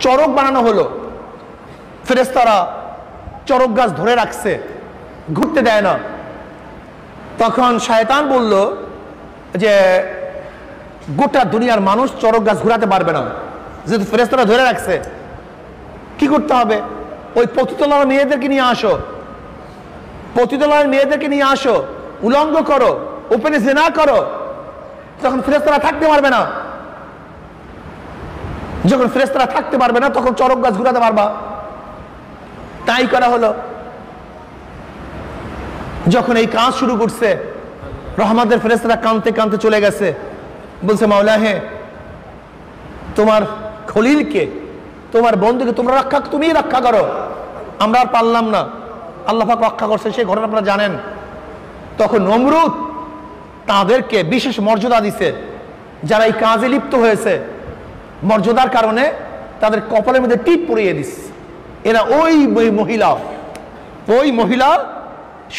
চড়ক বানানো হলো, ফেরেশতারা চড়ক গাছ ধরে রাখছে, ঘুরতে দেয় না। তখন শয়তান বলল যে গোটা দুনিয়ার মানুষ চড়ক গাছ ঘুরাতে পারবে না, যেহেতু ফেরেশতারা ধরে রাখছে। কি করতে হবে? ওই পতিতলার মেয়েদেরকে নিয়ে আসো, পতিতলার মেয়েদেরকে নিয়ে আসো, উলঙ্গ করো, ওপেনে জিনা করো, তখন ফেরেশতারা থাকতে পারবে না। যখন ফেরেশতারা থাকতে পারবে না তখন চড়ক গাছ ঘুরাতে পারবা। তাই করা হলো। যখন এই কাজ শুরু করছে, রহমতের ফেরেশতারা কাঁদতে কাঁদতে চলে গেছে, বলছে মাওলা হে, তোমার খলিলকে, তোমার বন্ধুকে তুমিই রক্ষা করো, আমরা আর পারলাম না। আল্লাহ পাক রক্ষা করছে, সেই ঘটনা আপনারা জানেন। তখন নমরুদ তাদেরকে বিশেষ মর্যাদা দিছে, যারা এই কাজে লিপ্ত হয়েছে, মর্যাদার কারণে তাদের কপালের মধ্যে টিপ পরিয়ে দিচ্ছে। এরা ওই মহিলা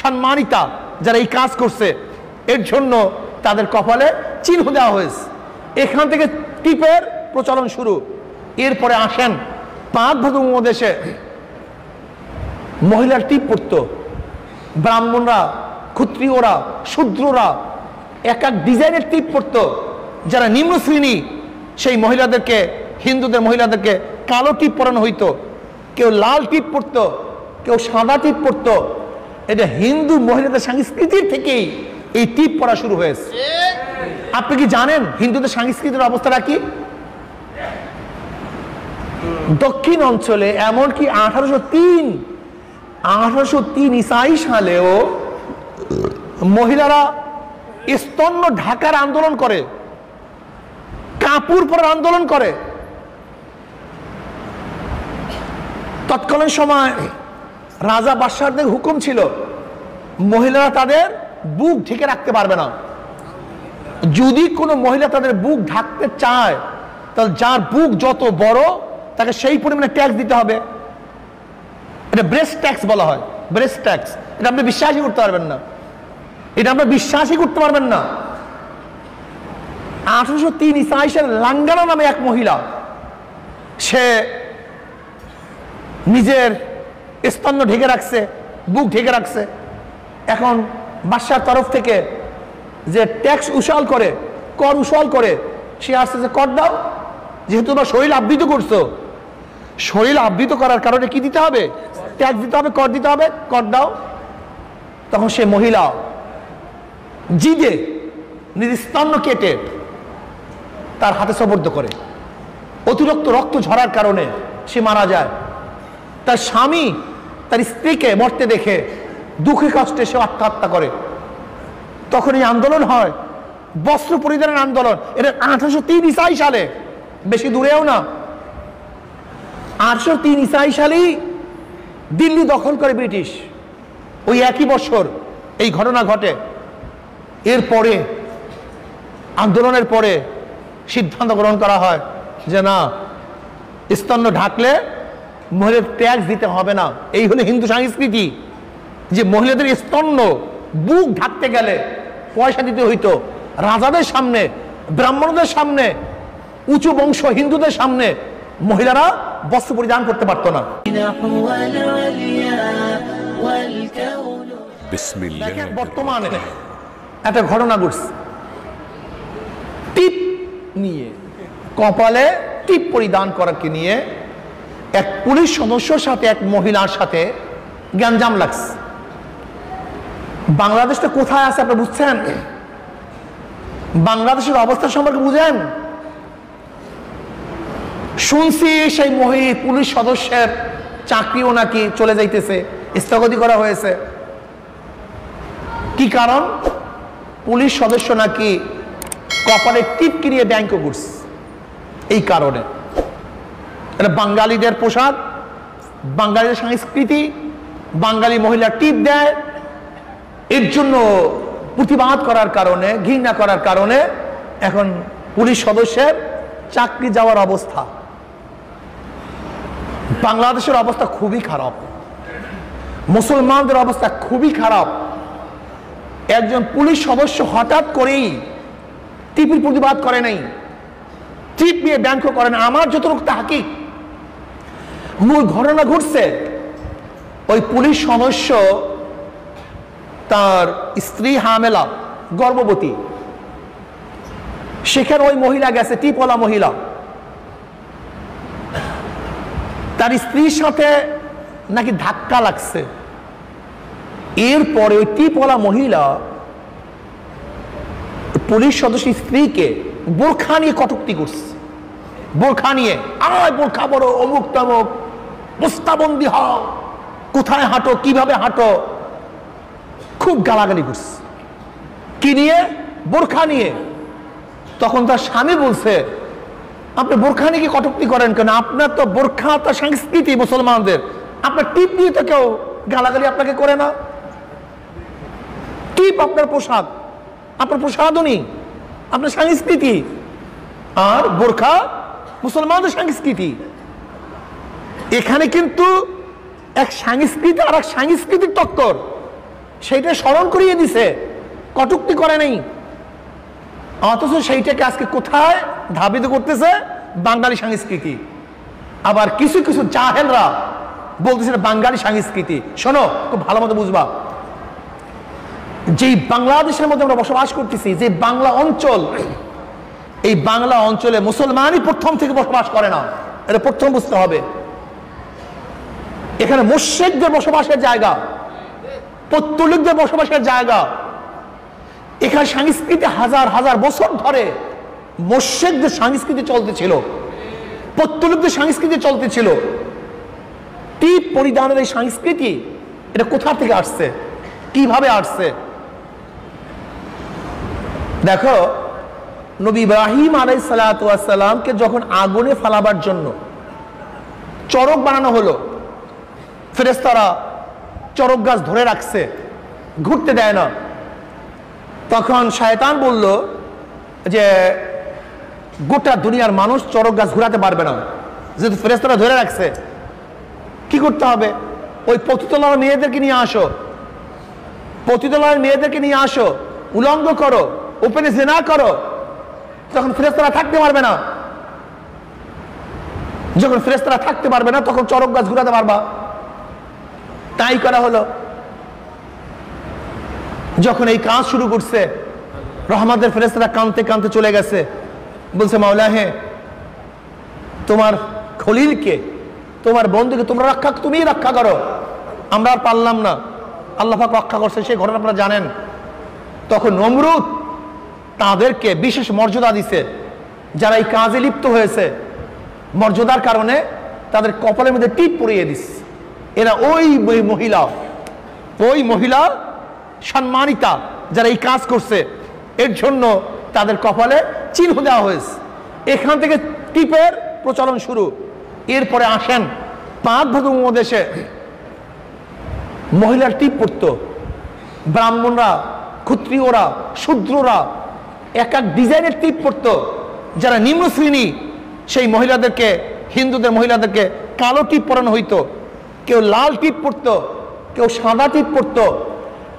সম্মানিতা যারা এই কাজ করছে, এর জন্য তাদের কপালে চিহ্ন দেওয়া হয়েছে। এখান থেকে টিপের প্রচলন শুরু। এরপরে আসেন পাক ভাগ উপমহাদেশে মহিলার টিপ পড়তো, ব্রাহ্মণরা, ক্ষত্রিয়রা, শূদ্ররা এক এক ডিজাইনের টিপ পড়তো। যারা নিম্ন শ্রেণী সেই মহিলাদেরকে, হিন্দুদের মহিলাদেরকে কালো টিপ পরানো হইতো, কেউ লাল টিপ পরতো, কেউ সাদা টিপ পরতো। এটা হিন্দু মহিলাদের সংস্কৃতির থেকেই এই টিপ পরা শুরু হয়েছে। আপনি কি জানেন হিন্দুদের সংস্কৃতির অবস্থাটা কি? দক্ষিণ অঞ্চলে এমনকি 1803 ইসাই সালেও মহিলারা স্তন্য ঢাকার আন্দোলন করে, কাপড় পরার আন্দোলন করে। তৎকালীন সময় রাজা বাদশাহদের হুকুম ছিল মহিলারা তাদের বুক ঢেকে রাখতে পারবে না। যদি কোনো মহিলা তাদের বুক ঢাকতে চায়, তাহলে যার বুক যত বড় তাকে সেই পরিমাণে ট্যাক্স দিতে হবে। এটা ব্রেস্ট ট্যাক্স বলা হয়, ব্রেস্ট ট্যাক্স। এটা আপনি বিশ্বাসই করতে পারবেন না, এটা আমরা বিশ্বাসই করতে পারবেন না। 1803 ইসাই সালে লাঙ্গানা নামে এক মহিলা, সে নিজের স্তন্য ঢেকে রাখছে, বুক ঢেকে রাখছে। এখন বাদশার তরফ থেকে যে ট্যাক্স উসুল করে, কর উসুল করে, সে আসছে যে কর দাও, যেহেতু তোমরা শরীর আবৃত করছো, শরীর আবৃত করার কারণে কি দিতে হবে? ট্যাক্স দিতে হবে, কর দিতে হবে, কর দাও। তখন সে মহিলা জিদে নিজের স্তন্য কেটে তার হাতে সোপর্দ করে। অতিরিক্ত রক্ত ঝরার কারণে সে মারা যায়। তার স্বামী তার স্ত্রীকে মরতে দেখে দুঃখে কষ্টে সে আত্মহত্যা করে। তখন এই আন্দোলন হয়, বস্ত্র পরিধানের আন্দোলন। এটা 1803 ইসাই সালে, বেশি দূরেও না। 1803 ইসাই সালেই দিল্লি দখল করে ব্রিটিশ। ওই একই বছর এই ঘটনা ঘটে। এরপরে আন্দোলনের পরে সিদ্ধান্ত গ্রহণ করা হয় যে না, স্তন্য ঢাকলে মহিলাদের ট্যাক্স দিতে হবে না। এই হলো হিন্দু সংস্কৃতি, যে মহিলাদের স্তন্য, বুক ঢাকতে গেলে পয়সা দিতে হইতো। রাজাদের সামনে, ব্রাহ্মণদের সামনে, উঁচু বংশ হিন্দুদের সামনে মহিলারা বস্ত্র পরিধান করতে পারতো না। বর্তমানে একটা ঘটনা ঘটছে টিপ নিয়ে, কপালে টিপ পরিধান করাকে নিয়ে এক পুলিশ সদস্যর সাথে এক মহিলার সাথে গ্যাঞ্জাম লাগছে। বাংলাদেশটা কোথায় আছে আপনি বুঝছেন? বাংলাদেশের অবস্থা সম্পর্কে বুঝেন? শুনছি সেই পুলিশ সদস্যের চাকরিও নাকি চলে যাইতেছে, স্থগতি করা হয়েছে। কি কারণ? পুলিশ সদস্য নাকি কপালে টিপ কিনিয়ে ব্যাংকে ঘুরছে। এই কারণে এটা বাঙালিদের পোশাক, বাঙালিদের সংস্কৃতি, বাঙালি মহিলা টিপ দেয়। এর জন্য প্রতিবাদ করার কারণে, ঘৃণা করার কারণে এখন পুলিশ সদস্যের চাকরি যাওয়ার অবস্থা। বাংলাদেশের অবস্থা খুবই খারাপ, মুসলমানদের অবস্থা খুবই খারাপ। একজন পুলিশ সদস্য হঠাৎ করেই টিপির প্রতিবাদ করে নাই, টিপ নিয়ে ব্যাংক করে না। আমার যতটুকু তাহকিক, মূল ঘটনা ঘটছে, ওই পুলিশ সদস্য তার স্ত্রী হামেলা, গর্ভবতী, সেখানে ওই মহিলা গেছে, টিপওয়ালা মহিলা, তার স্ত্রীর সাথে নাকি ধাক্কা লাগছে। এরপরে ওই টিপওয়ালা মহিলা পুলিশ সদস্য স্ত্রীকে বোরখা নিয়ে কটূক্তি করছে, বোরখা নিয়ে, আয় বোরখা পরো, অমুক তমুক, বস্তাবন্দি হও, কোথায় হাঁটো, কিভাবে হাঁটো, খুব গালাগালি করছে। কি নিয়ে? বোরখা নিয়ে। তখন তার স্বামী বলছে, আপনি বোরখা নিয়ে কি কটূক্তি করেন কেন? আপনার তো বোরখা তো সংস্কৃতি মুসলমানদের, আপনার টিপ দিয়ে তো কেউ গালাগালি আপনাকে করে না। টিপ আপনার পোশাক, আপনার প্রসাধনী, আপনার সংস্কৃতি, আর বোরখা মুসলমানদের সংস্কৃতি। এখানে কিন্তু এক সংস্কৃতি আর এক সংস্কৃতির টক্কর, সেইটা স্মরণ করিয়ে দিছে, কটূক্তি করে নাই। অথচ সেইটাকে আজকে কোথায় ধাবিত করতেছে? বাঙালি সংস্কৃতি। আবার কিছু কিছু জাহেলরা বলতেছে বাঙালি সংস্কৃতি। শোনো, খুব ভালো মতো বুঝবা, যে বাংলাদেশের মধ্যে আমরা বসবাস করতেছি, যে বাংলা অঞ্চল, এই বাংলা অঞ্চলে মুসলমানই প্রথম থেকে বসবাস করে না, এটা প্রথম বুঝতে হবে। এখানে মুশরিকদের বসবাসের জায়গা, পৌত্তলিকদের বসবাসের জায়গা। এখানে সংস্কৃতি হাজার হাজার বছর ধরে মুশরিকদের সংস্কৃতি চলতেছিল, পৌত্তলিকদের সংস্কৃতি চলতেছিল। টিপ পরিধানের এই সংস্কৃতি, এটা কোথা থেকে আসছে, কিভাবে আসছে? দেখো, নবী ইব্রাহিম আলাইহিস সালাতু ওয়াস সালামকে যখন আগুনে ফালাবার জন্য চরক বানানো হলো, ফেরেশতারা চরক গাছ ধরে রাখছে, ঘুরতে দেয় না। তখন শয়তান বলল যে গোটা দুনিয়ার মানুষ চরক গাছ ঘুরাতে পারবে না, যেহেতু ফেরেশতারা ধরে রাখছে। কি করতে হবে? ওই পতিতলার মেয়েদেরকে নিয়ে আসো, পতিতলার মেয়েদেরকে নিয়ে আসো, উলঙ্গ করো, ওপেনে জিনা করো, তখন ফেরেশতারা থাকতে পারবে না। যখন ফেরেশতারা থাকতে পারবে না, তখন চরক গাছ ঘুরাতে পারবা। তাই করা হলো। যখন এই কাজ শুরু করছে, রহমতের ফেরেশতারা কাঁদতে কাঁদতে চলে গেছে, বলছে মাওলা, হে তোমার খলিলকে, তোমার বন্ধুকে তুমিই রক্ষা করো, আমরা আর পারলাম না। আল্লাহ পাক রক্ষা করছে, সেই ঘটনা আপনারা জানেন। তখন নমরুদ তাদেরকে বিশেষ মর্যাদা দিছে, যারা এই কাজে লিপ্ত হয়েছে, মর্যাদার কারণে তাদের কপালের মধ্যে টিপ পরিয়ে দিচ্ছে। এরা ওই মহিলা সম্মানিতা, যারা এই কাজ করছে, এর জন্য তাদের কপালে চিহ্ন দেওয়া হয়েছে। এখান থেকে টিপের প্রচলন শুরু। এরপরে আসেন পাক ভাগ উপমহাদেশে মহিলার টিপ পড়তো, ব্রাহ্মণরা, ক্ষত্রিয়রা, শূদ্ররা এক এক ডিজাইনের টিপ পড়তো। যারা নিম্ন শ্রেণী, সেই মহিলাদেরকে, হিন্দুদের মহিলাদেরকে কালো টিপ পরানো হইতো, কেউ লাল টিপ পড়তো, কেউ সাদা টিপ পড়তো।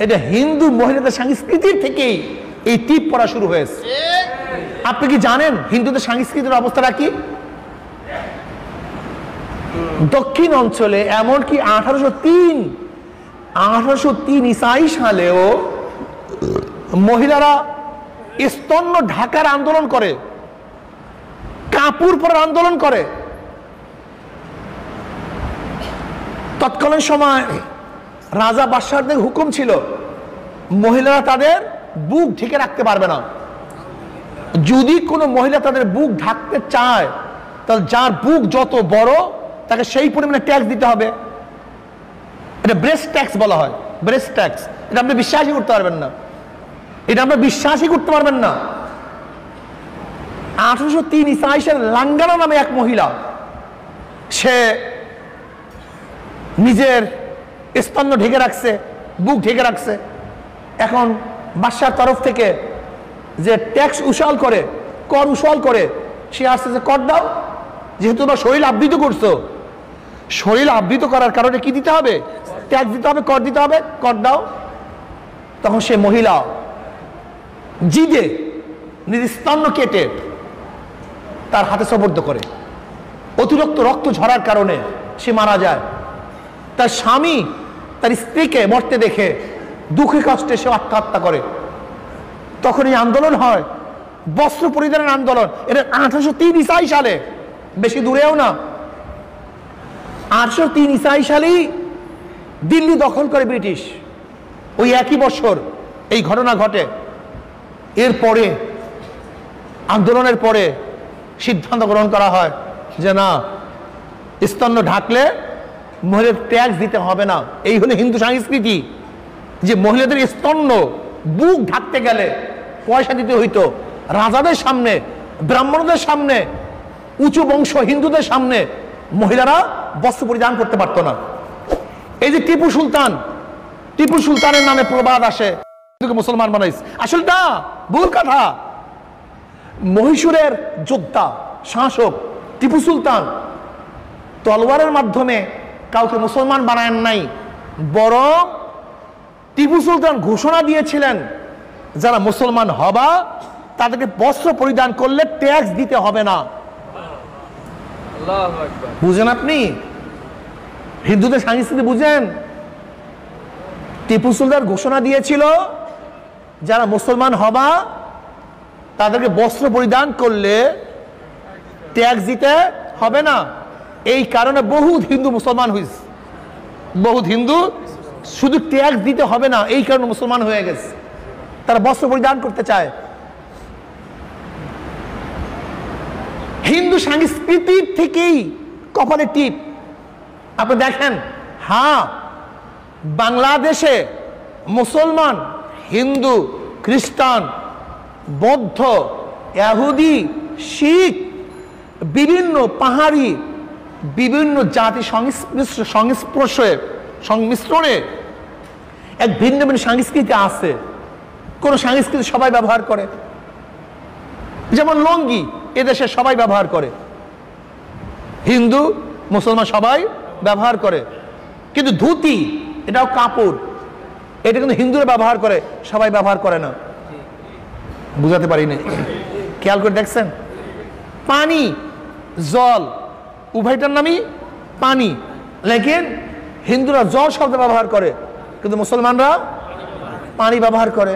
এটা হিন্দু মহিলাদের সংস্কৃতির থেকেই এই টিপ পরা শুরু হয়েছে। আপনি কি জানেন হিন্দুদের সংস্কৃতির অবস্থাটা কি? দক্ষিণ অঞ্চলে এমনকি 1803 ইসাই সালেও মহিলারা স্তন্য ঢাকার আন্দোলন করে, কাপড় পরার আন্দোলন করে। তৎকালীন সময় রাজা বাদশাহদের হুকুম ছিল, মহিলারা তাদের বুক ঢেকে রাখতে পারবে না। যদি কোনো মহিলা তাদের বুক ঢাকতে চায়, তাহলে যার বুক যত বড় তাকে সেই পরিমাণে ট্যাক্স দিতে হবে। এটা ব্রেস্ট ট্যাক্স বলা হয়, ব্রেস্ট ট্যাক্স। এটা আপনি বিশ্বাসই করতে পারবেন না, এটা আমরা বিশ্বাসই করতে পারবেন না। 1803 ইসাই সালে লাঙ্গানা নামে এক মহিলা, সে নিজের স্তন্য ঢেকে রাখছে, বুক ঢেকে রাখছে। এখন বাদশার তরফ থেকে যে ট্যাক্স উসুল করে, কর উসুল করে, সে আসছে যে কর দাও, যেহেতু তোমরা শরীর আবৃত করছো, শরীর আবৃত করার কারণে কি দিতে হবে? ট্যাক্স দিতে হবে, কর দিতে হবে, কর দাও। তখন সে মহিলা জিদে নিজের স্তন্য কেটে তার হাতে সোপর্দ করে। অতিরিক্ত রক্ত ঝরার কারণে সে মারা যায়। তার স্বামী তার স্ত্রীকে মরতে দেখে দুঃখে কষ্টে সে আত্মহত্যা করে। তখন এই আন্দোলন হয়, বস্ত্র পরিধানের আন্দোলন। এটা 1803 সালে, বেশি দূরেও না। 1803 সালেই দিল্লি দখল করে ব্রিটিশ। ওই একই বছর এই ঘটনা ঘটে। এরপরে আন্দোলনের পরে সিদ্ধান্ত গ্রহণ করা হয় যে না, স্তন্য ঢাকলে মহিলাদের ট্যাক্স দিতে হবে না। এই হলো হিন্দু সংস্কৃতি, যে মহিলাদের স্তন্য বুক ঢাকতে গেলে পয়সা দিতে হইতো। রাজাদের সামনে, ব্রাহ্মণদের সামনে, উঁচু বংশ হিন্দুদের সামনে মহিলারা বস্ত্র পরিধান করতে পারতো না। এই যে টিপু সুলতানের নামে প্রবাদ আসে, মুসলমান বানাইছে, আসলে না, ভুল কথা। মহীশূরের যোদ্ধা শাসক টিপু সুলতান তলোয়ারের মাধ্যমে কাউকে মুসলমান বানায় নাই, বরং টিপু সুলতান ঘোষণা দিয়েছিলেন যারা মুসলমান হবা তাদেরকে বস্ত্র পরিধান করলে ট্যাক্স দিতে হবে না। বুঝেন আপনি হিন্দুদের সংস্কৃতি? বুঝেন? টিপু সুলতান ঘোষণা দিয়েছিল যারা মুসলমান হবা তাদেরকে বস্ত্র পরিধান করলে ট্যাক্স দিতে হবে না। এই কারণে বহুত হিন্দু মুসলমান হয়েছে, বহুত হিন্দু শুধু ট্যাক্স দিতে হবে না এই কারণে মুসলমান হয়ে গেছে, তারা বস্ত্র পরিধান করতে চায়। হিন্দু সংস্কৃতির থেকেই কপালে টিপ। আপনি দেখেন, হ্যাঁ, বাংলাদেশে মুসলমান, হিন্দু, খ্রিস্টান, বৌদ্ধ, ইহুদি, শিখ, বিভিন্ন পাহাড়ি, বিভিন্ন জাতি সংমিশ্রণে এক ভিন্ন ভিন্ন সংস্কৃতি আছে। কোন সংস্কৃতি সবাই ব্যবহার করে, যেমন লঙ্গি এদেশে সবাই ব্যবহার করে, হিন্দু মুসলমান সবাই ব্যবহার করে। কিন্তু ধুতি, এটাও কাপড়, এটা কিন্তু হিন্দুরা ব্যবহার করে, সবাই ব্যবহার করে না। বুঝাতে পারিনি? খেয়াল করে দেখছেন? পানি, জল, উভয়টার নামই পানি, লেকিন হিন্দুরা জল শব্দ ব্যবহার করে, কিন্তু মুসলমানরা পানি ব্যবহার করে।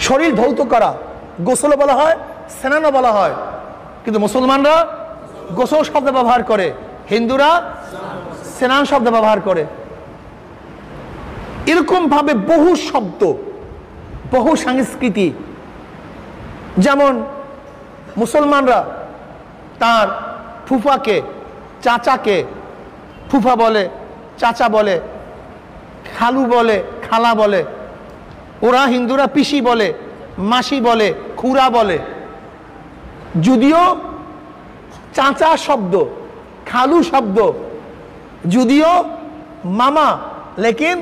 শরীর ধৌত করা, গোসল বলা হয়, স্নানও বলা হয়, কিন্তু মুসলমানরা গোসল শব্দ ব্যবহার করে, হিন্দুরা স্নান শব্দ ব্যবহার করে। এরকম ভাবে বহু শব্দ, বহু সংস্কৃতি। যেমন মুসলমানরা তার ফুফাকে, চাচাকে ফুফা বলে, চাচা বলে, খালু বলে, খালা বলে। ওরা হিন্দুরা পিসি বলে, মাসি বলে, খুড়া বলে। যদিও চাচা শব্দ, খালু শব্দ, যদিও মামা, লেকিন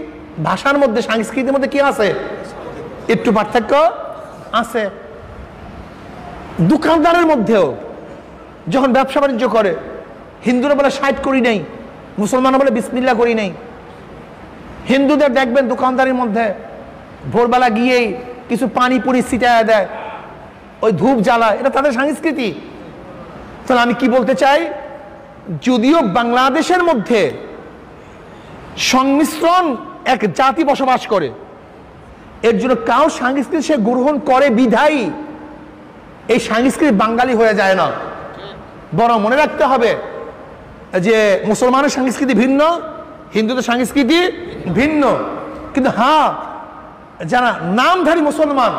ভাষার মধ্যে, সংস্কৃতির মধ্যে কি আছে? একটু পার্থক্য আছে। দোকানদারের মধ্যেও যখন ব্যবসা বাণিজ্য করে, হিন্দুরা বলে 60 করি নেই, মুসলমানরা বলে বিসমিল্লাহ করি নেই। হিন্দুদের দেখবেন দোকানদারির মধ্যে ভোরবেলা গিয়েই কিছু পানি পুরি ছিটায় দেয়, ওই ধূপ জ্বালায়, এটা তাদের সংস্কৃতি। তাহলে আমি কি বলতে চাই, যদিও বাংলাদেশের মধ্যে সংমিশ্রণ এক জাতি বসবাস করে, এর জন্য কাউ সংস্কৃতি সে গ্রহণ করে বিধায়ী এই সংস্কৃতি বাঙালি হয়ে যায় না। বরং মনে রাখতে হবে যে মুসলমানের সংস্কৃতি ভিন্ন, হিন্দুদের সংস্কৃতি ভিন্ন। কিন্তু হ্যাঁ, যারা নামধারী মুসলমান,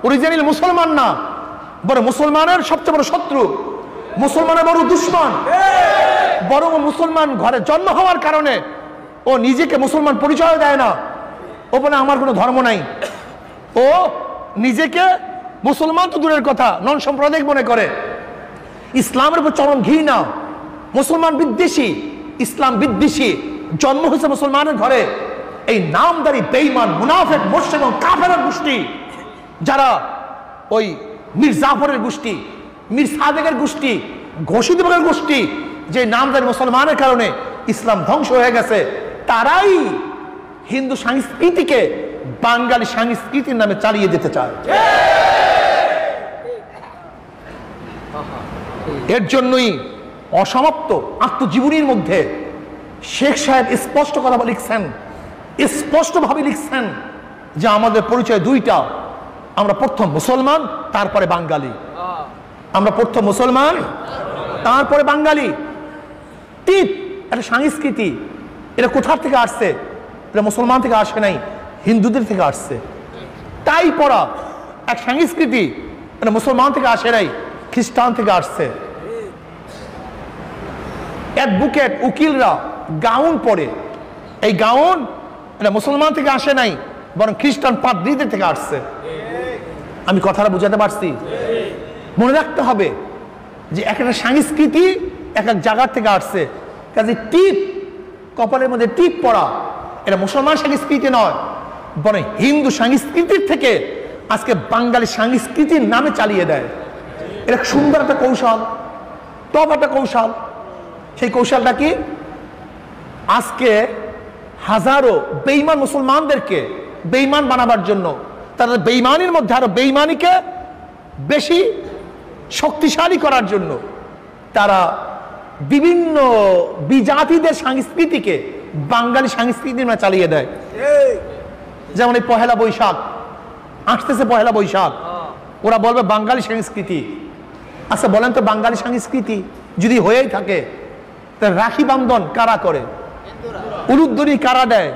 অরিজিনাল মুসলমান না, বরং মুসলমানের সবচেয়ে বড় শত্রু, মুসলমানের বড় দুশ্মন, বরং মুসলমান ঘরে জন্ম হওয়ার কারণে ও নিজেকে মুসলমান পরিচয় দেয় না। ও বলে আমার কোনো ধর্ম নাই, ও নিজেকে মুসলমান তো দূরের কথা, নন সাম্প্রদায়িক মনে করে। ইসলামের উপর চরম ঘৃণা, মুসলমান বিদ্বেষী, ইসলাম বিদ্বেষী। জন্ম হয়েছে মুসলমানের ঘরে। এই নামদারি বেঈমান, মুনাফিক, মুশরিক এবং কাফেরের গোষ্ঠী, যারা ওই মীর জাফরের গোষ্ঠী, মীর সাদেকের গোষ্ঠী, ঘোষিতবাগের গোষ্ঠী, যে নামদারি মুসলমানের কারণে ইসলাম ধ্বংস হয়ে গেছে, তারাই হিন্দু সংস্কৃতিকে বাঙালি সংস্কৃতির নামে চালিয়ে যেতে চায়। এর জন্যই অসমাপ্ত আত্মজীবনীর মধ্যে শেখ সাহেব স্পষ্ট কথা লিখছেন, স্পষ্টভাবে লিখছেন যে আমাদের পরিচয় দুইটা, আমরা প্রথম মুসলমান তারপরে বাঙালি। আমরা প্রথম মুসলমান তারপরে বাঙালি। টিপ একটা সংস্কৃতি, এটা কোথা থেকে আসছে? এটা মুসলমান থেকে আসে নাই, হিন্দুদের থেকে আসছে। তাই পড়া এক সংস্কৃতি, এটা মুসলমান থেকে আসে নাই, খ্রিস্টান থেকে আসছে। অ্যাডভোকেট উকিলরা গাউন পরে, এই গাউন এটা মুসলমান থেকে আসে নাই, বরং খ্রিস্টান পাদ্রীদের থেকে আসছে। আমি কথাটা বুঝাতে পারছি? মনে রাখতে হবে যে এক একটা সংস্কৃতি এক এক জায়গার থেকে আসছে। কাজে টিপ, কপালের মধ্যে টিপ পড়া, এটা মুসলমান সংস্কৃতি নয়, বরং হিন্দু সংস্কৃতির থেকে আজকে বাঙালি সংস্কৃতির নামে চালিয়ে দেয়। এটা সুন্দর একটা কৌশল, টপ একটা কৌশল। সেই কৌশলটা কি? আজকে হাজারো বেঈমান মুসলমানদেরকে বেঈমান বানাবার জন্য, তাদের বেঈমানির মধ্যে আরো বেঈমানিকে বেশি শক্তিশালী করার জন্য তারা বিভিন্ন বিজাতিদের সংস্কৃতিকে বাঙালি সংস্কৃতির মধ্যে চালিয়ে দেয়। যেমন এই পহেলা বৈশাখ আসতেছে, পহেলা বৈশাখ ওরা বলবে বাঙালি সংস্কৃতি। আচ্ছা বলেন তো, বাঙালি সংস্কৃতি যদি হয়েই থাকে তাহলে রাখি বন্ধন কারা করে? উলুধ্বনি কারা দেয়?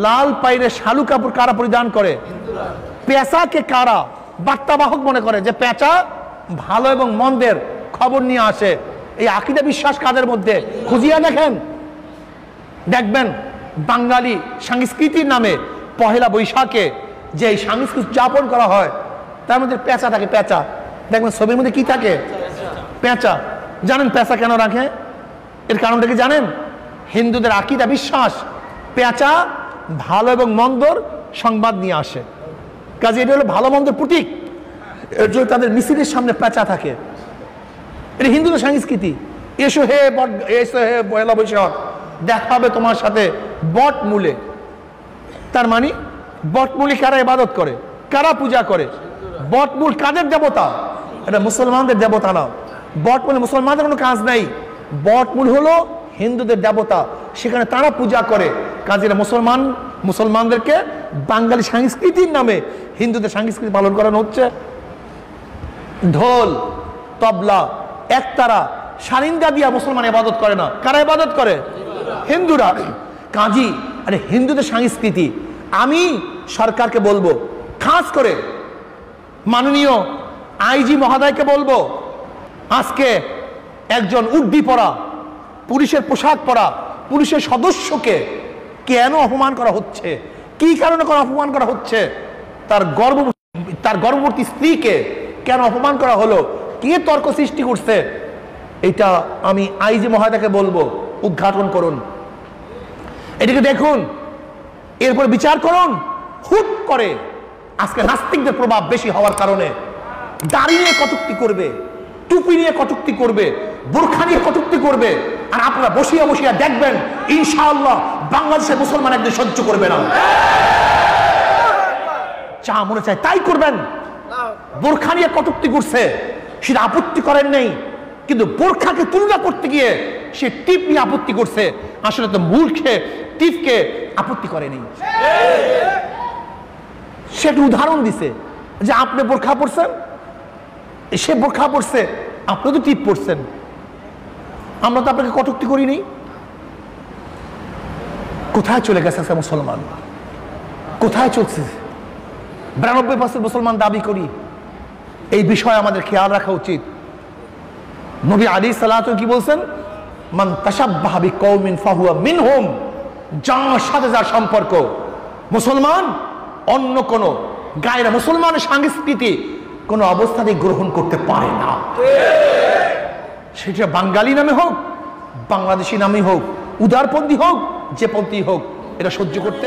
লাল পাইরে শালু কাপড় কারা পরিধান করে? পেঁচাকে কারা বার্তাবাহক মনে করে যে পেঁচা ভালো এবং মন্দের খবর নিয়ে আসে? এই আকীদা বিশ্বাস কাদের মধ্যে? খুঁজিয়া দেখেন, দেখবেন বাঙালি সংস্কৃতির নামে পহেলা বৈশাখে যে এই সংস্কৃতি উদযাপন করা হয় তার মধ্যে পেঁচা থাকে। পেঁচা দেখবেন ছবির মধ্যে কি থাকে? পেঁচা। জানেন পেঁচা কেন রাখে? এর কারণটা কি জানেন? হিন্দুদের আকীদা বিশ্বাস পেঁচা ভালো এবং মন্দর সংবাদ নিয়ে আসে। কাজে এটা হলো ভালো মন্দের প্রতীক, এর জন্য তাদের মিছিলের সামনে পেঁচা থাকে। এটা হিন্দুদের সংস্কৃতি। এসো হে বট, এসো হে পয়লা বৈশাখ, দেখা হবে তোমার সাথে বট মূলে। তার মানে বটমূলে কারা ইবাদত করে, কারা পূজা করে? বটমূল কাদের দেবতা? এটা মুসলমানদের দেবতা না। বটমূলে মুসলমানদের কোনো কাজ নাই, বটমূল হলো হিন্দুদের দেবতা, সেখানে তারা পূজা করে। কাজে মুসলমানদেরকে বাঙালি সংস্কৃতির নামে হিন্দুদের সংস্কৃতি পালন করানো হচ্ছে। ঢোল, তবলা, একতারা, সারিন্দা দিয়া মুসলমান ইবাদত করে না। কারা ইবাদত করে? হিন্দুরা। কাজী আরে হিন্দুদের সংস্কৃতি। আমি সরকারকে বলবো, খাস করে মাননীয় আইজি মহোদয়কে বলবো, আজকে একজন উর্দি পরা, পুলিশের পোশাক পরা পুলিশের সদস্যকে কেন অপমান করা হচ্ছে? কি কারণে অপমান করা হচ্ছে? তার গর্ভবতী স্ত্রীকে কেন অপমান করা হলো? কে তর্ক সৃষ্টি করছে? এটা আমি আইজি মহোদয়কে বলবো, উদ্ঘাটন করুন, এটাকে দেখুন, এরপর বিচার করুন। হুট করে আজকে নাস্তিকদের প্রভাব বেশি হওয়ার কারণে দাড়ি নিয়ে কটূক্তি করবে, টুপি নিয়ে কটূক্তি করবে, বোরখা নিয়ে কটূক্তি করবে, আর আপনারা বসিয়া বসিয়া দেখবেন ইনশাআল্লাহ বাংলাদেশের মুসলমান একদিন সহ্য করবে না। যা মনে চায় তাই করবেন। বোরখা নিয়ে কটূক্তি করছে, সেটা আপত্তি করেন নেই, কিন্তু বোরখাকে তুলনা করতে গিয়ে সে টিপ নিয়ে আপত্তি করছে। আসলে তো মূর্খে টিপকে আপত্তি করেনি। সে একটা উদাহরণ দিছে যে আপনি বোরখা পড়ছেন, সে বোরখা পড়ছে, আপনি তো টিপ পড়ছেন, আমরা তো আপনাকে কটূক্তি করিনি। কোথায় চলে গেছে মুসলমান? কোথায় চলছে? 92% মুসলমান দাবি করি। এই বিষয়ে আমাদের খেয়াল রাখা উচিত। নবী আলাইহিস সালাতু কি বলছেন? মান তাশাব্বাহা বিকওমিন ফাহুয়া মিনহুম। যার সাথে যার সম্পর্ক মুসলমান, অন্য কোন গায়রা মুসলমানের সংস্কৃতি কোন অবস্থাতেই গ্রহণ করতে পারে না। সেটা বাঙালি নামে হোক, বাংলাদেশি নামে হোক, উদারপন্থী হোক, যে পন্থী হোক, এটা সহ্য করতে